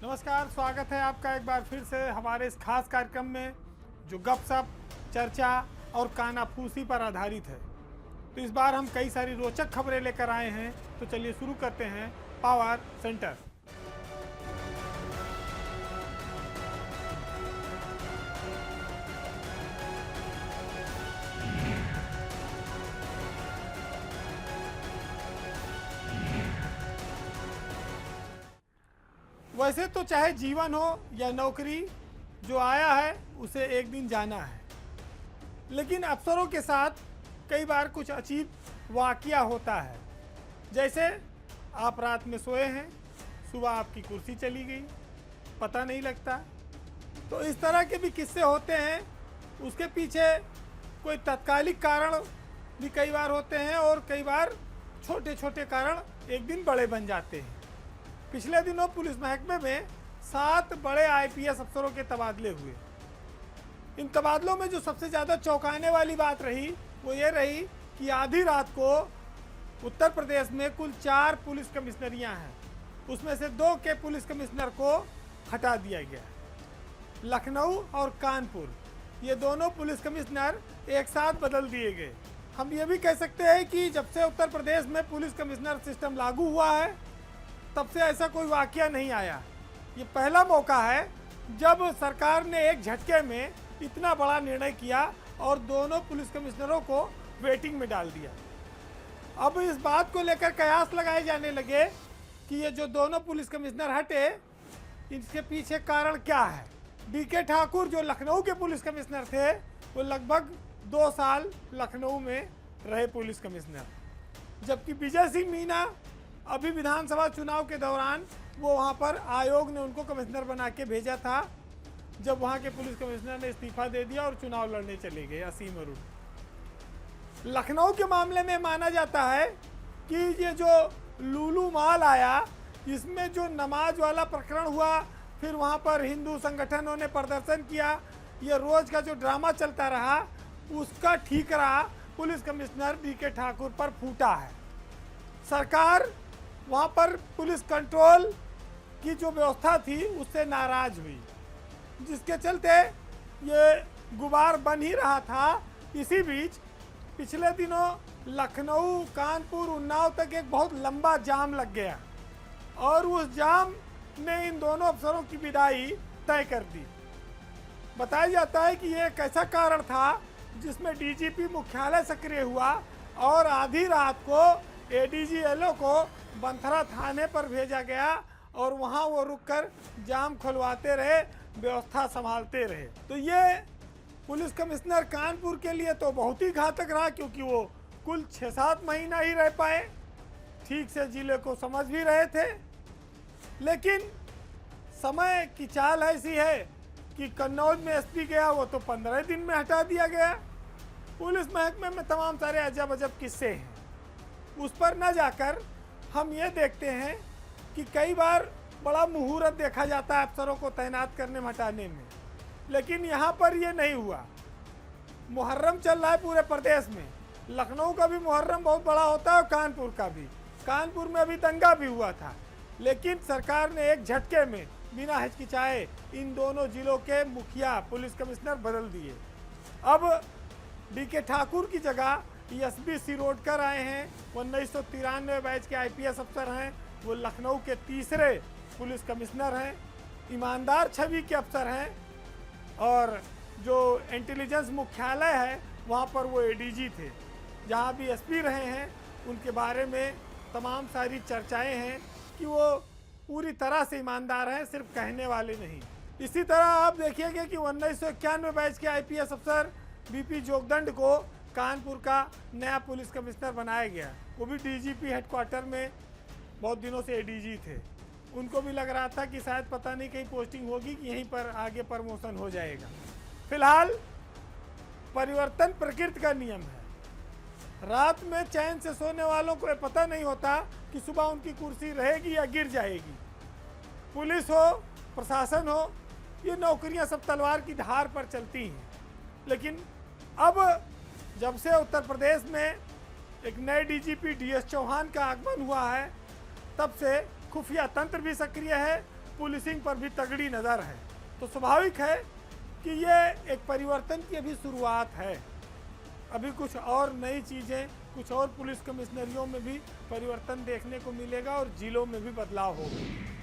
नमस्कार, स्वागत है आपका एक बार फिर से हमारे इस खास कार्यक्रम में जो गपशप, चर्चा और कानाफूसी पर आधारित है। तो इस बार हम कई सारी रोचक खबरें लेकर आए हैं, तो चलिए शुरू करते हैं पावर सेंटर। वैसे तो चाहे जीवन हो या नौकरी, जो आया है उसे एक दिन जाना है। लेकिन अफसरों के साथ कई बार कुछ अजीब वाकया होता है। जैसे आप रात में सोए हैं, सुबह आपकी कुर्सी चली गई, पता नहीं लगता। तो इस तरह के भी किस्से होते हैं। उसके पीछे कोई तात्कालिक कारण भी कई बार होते हैं और कई बार छोटे छोटे कारण एक दिन बड़े बन जाते हैं। पिछले दिनों पुलिस महकमे में 7 बड़े आईपीएस अफसरों के तबादले हुए। इन तबादलों में जो सबसे ज़्यादा चौंकाने वाली बात रही वो ये रही कि आधी रात को उत्तर प्रदेश में कुल 4 पुलिस कमिश्नरियां हैं, उसमें से 2 के पुलिस कमिश्नर को हटा दिया गया। लखनऊ और कानपुर, ये दोनों पुलिस कमिश्नर एक साथ बदल दिए गए। हम ये भी कह सकते हैं कि जब से उत्तर प्रदेश में पुलिस कमिश्नर सिस्टम लागू हुआ है तब से ऐसा कोई वाकया नहीं आया। ये पहला मौका है जब सरकार ने एक झटके में इतना बड़ा निर्णय किया और दोनों पुलिस कमिश्नरों को वेटिंग में डाल दिया। अब इस बात को लेकर कयास लगाए जाने लगे कि ये जो दोनों पुलिस कमिश्नर हटे, इसके पीछे कारण क्या है। डीके ठाकुर जो लखनऊ के पुलिस कमिश्नर थे, वो लगभग 2 साल लखनऊ में रहे पुलिस कमिश्नर, जबकि विजय सिंह मीना अभी विधानसभा चुनाव के दौरान वो वहाँ पर आयोग ने उनको कमिश्नर बना के भेजा था, जब वहाँ के पुलिस कमिश्नर ने इस्तीफा दे दिया और चुनाव लड़ने चले गए असीम अरुण। लखनऊ के मामले में माना जाता है कि ये जो लूलू माल आया, इसमें जो नमाज वाला प्रकरण हुआ, फिर वहाँ पर हिंदू संगठनों ने प्रदर्शन किया, ये रोज का जो ड्रामा चलता रहा, उसका ठीकरा पुलिस कमिश्नर डीके ठाकुर पर फूटा है। सरकार वहाँ पर पुलिस कंट्रोल की जो व्यवस्था थी उससे नाराज हुई, जिसके चलते ये गुबार बन ही रहा था। इसी बीच पिछले दिनों लखनऊ, कानपुर, उन्नाव तक एक बहुत लंबा जाम लग गया और उस जाम ने इन दोनों अफसरों की विदाई तय कर दी। बताया जाता है कि ये एक ऐसा कारण था जिसमें डीजीपी मुख्यालय सक्रिय हुआ और आधी रात को एडीजी एलओ को बंथरा थाने पर भेजा गया और वहां वो रुककर जाम खुलवाते रहे, व्यवस्था संभालते रहे। तो ये पुलिस कमिश्नर कानपुर के लिए तो बहुत ही घातक रहा, क्योंकि वो कुल 6-7 महीना ही रह पाए, ठीक से जिले को समझ भी रहे थे। लेकिन समय की चाल ऐसी है कि कन्नौज में एसपी गया, वो तो 15 दिन में हटा दिया गया। पुलिस महकमे में तमाम सारे अजब अजब किस्से हैं, उस पर न जाकर हम ये देखते हैं कि कई बार बड़ा मुहूर्त देखा जाता है अफसरों को तैनात करने में, हटाने में, लेकिन यहाँ पर ये नहीं हुआ। मुहर्रम चल रहा है पूरे प्रदेश में, लखनऊ का भी मुहर्रम बहुत बड़ा होता है और कानपुर का भी। कानपुर में अभी दंगा भी हुआ था, लेकिन सरकार ने एक झटके में बिना हिचकिचाए इन दोनों जिलों के मुखिया पुलिस कमिश्नर बदल दिए। अब डीके ठाकुर की जगह एसबी सिरोडकर आए हैं, वो 1993 बैच के आईपीएस अफसर हैं, वो लखनऊ के तीसरे पुलिस कमिश्नर हैं, ईमानदार छवि के अफसर हैं। और जो इंटेलिजेंस मुख्यालय है वहाँ पर वो एडीजी थे, जहाँ भी एसपी रहे हैं, उनके बारे में तमाम सारी चर्चाएं हैं कि वो पूरी तरह से ईमानदार हैं, सिर्फ कहने वाले नहीं। इसी तरह आप देखिएगा कि 1991 बैच के आईपीएस अफसर बीपी जोगदंड को कानपुर का नया पुलिस कमिश्नर बनाया गया। वो भी डीजीपी हेडक्वार्टर में बहुत दिनों से एडीजी थे। उनको भी लग रहा था कि शायद पता नहीं कहीं पोस्टिंग होगी कि यहीं पर आगे प्रमोशन हो जाएगा। फिलहाल परिवर्तन प्रकृति का नियम है। रात में चैन से सोने वालों को पता नहीं होता कि सुबह उनकी कुर्सी रहेगी या गिर जाएगी। पुलिस हो, प्रशासन हो, ये नौकरियां सब तलवार की धार पर चलती हैं। लेकिन अब जब से उत्तर प्रदेश में एक नए डीजीपी डीएस चौहान का आगमन हुआ है, तब से खुफिया तंत्र भी सक्रिय है पुलिसिंग पर भी तगड़ी नज़र है। तो स्वाभाविक है कि ये एक परिवर्तन की अभी शुरुआत है। अभी कुछ और नई चीज़ें, कुछ और पुलिस कमिश्नरियों में भी परिवर्तन देखने को मिलेगा और जिलों में भी बदलाव होगा।